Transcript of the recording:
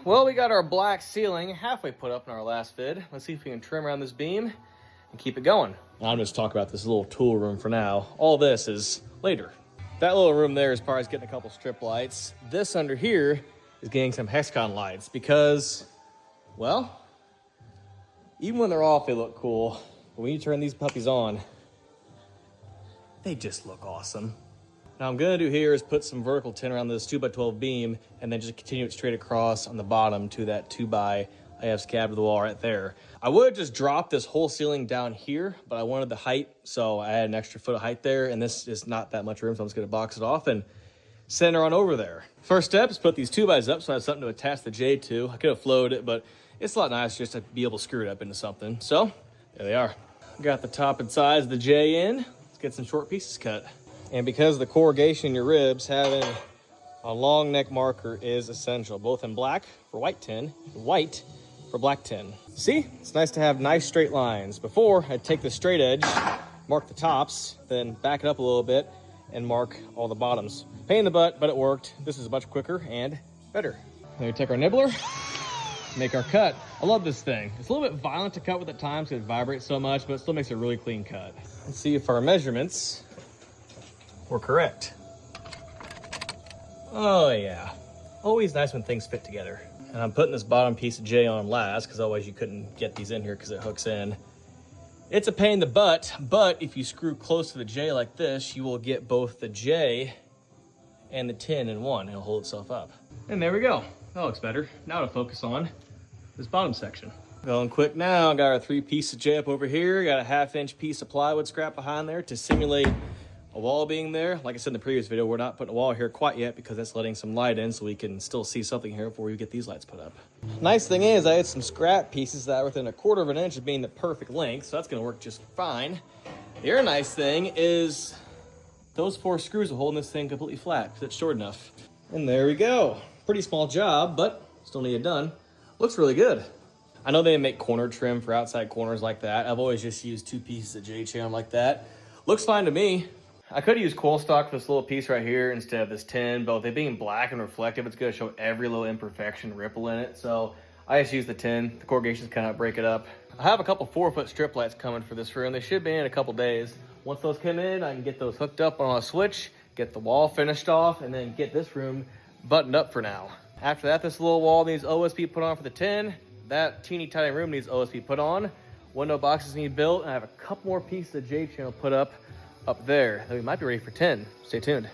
Well, we got our black ceiling halfway put up in our last vid. Let's see if we can trim around this beam and keep it going. I'm just talking about this little tool room for now. All this is later. That little room there is probably getting a couple strip lights. This under here is getting some hexagon lights because, well, even when they're off, they look cool. But when you turn these puppies on, they just look awesome. Now I'm gonna do here is put some vertical tin around this 2x12 beam and then just continue it straight across on the bottom to that 2x I have scabbed to the wall right there. I would just drop this whole ceiling down here, but I wanted the height, so I had an extra foot of height there, and this is not that much room, so I'm just gonna box it off and send her on over there. First step is put these 2x's up so I have something to attach the J to. I could have flowed it, but it's a lot nicer just to be able to screw it up into something. So there they are. Got the top and sides of the J in. Let's get some short pieces cut. And because of the corrugation in your ribs, having a long neck marker is essential, both in black for white tin and white for black tin. See, it's nice to have nice straight lines. Before, I'd take the straight edge, mark the tops, then back it up a little bit and mark all the bottoms. Pain in the butt, but it worked. This is much quicker and better. Then we take our nibbler, make our cut. I love this thing. It's a little bit violent to cut with at times because it vibrates so much, but it still makes a really clean cut. Let's see if our measurements were correct. Oh yeah, always nice when things fit together. And I'm putting this bottom piece of J on last because otherwise you couldn't get these in here because it hooks in. It's a pain in the butt, but if you screw close to the J like this, you will get both the J and the tin in one. It'll hold itself up. And there we go. That looks better. Now to focus on this bottom section. Going quick now. Got our 3-piece of J up over here. Got a 1/2-inch piece of plywood scrap behind there to simulate a wall being there. Like I said in the previous video, we're not putting a wall here quite yet because that's letting some light in so we can still see something here before we get these lights put up. Nice thing is I had some scrap pieces that are within 1/4 of an inch of being the perfect length, so that's gonna work just fine. The other nice thing is those 4 screws are holding this thing completely flat because it's short enough. And there we go. Pretty small job, but still need it done. Looks really good. I know they make corner trim for outside corners like that. I've always just used 2 pieces of J-channel like that. Looks fine to me. I could use coil stock for this little piece right here instead of this tin, but with it being black and reflective, it's gonna show every little imperfection, ripple in it. So I just use the tin. The corrugations kind of break it up. I have a couple 4-foot strip lights coming for this room. They should be in a couple days. Once those come in, I can get those hooked up on a switch, get the wall finished off, and then get this room buttoned up for now. After that, this little wall needs OSB put on for the tin. That teeny tiny room needs OSB put on. Window boxes need built, and I have a couple more pieces of J-channel put up there that we might be ready for 10. Stay tuned.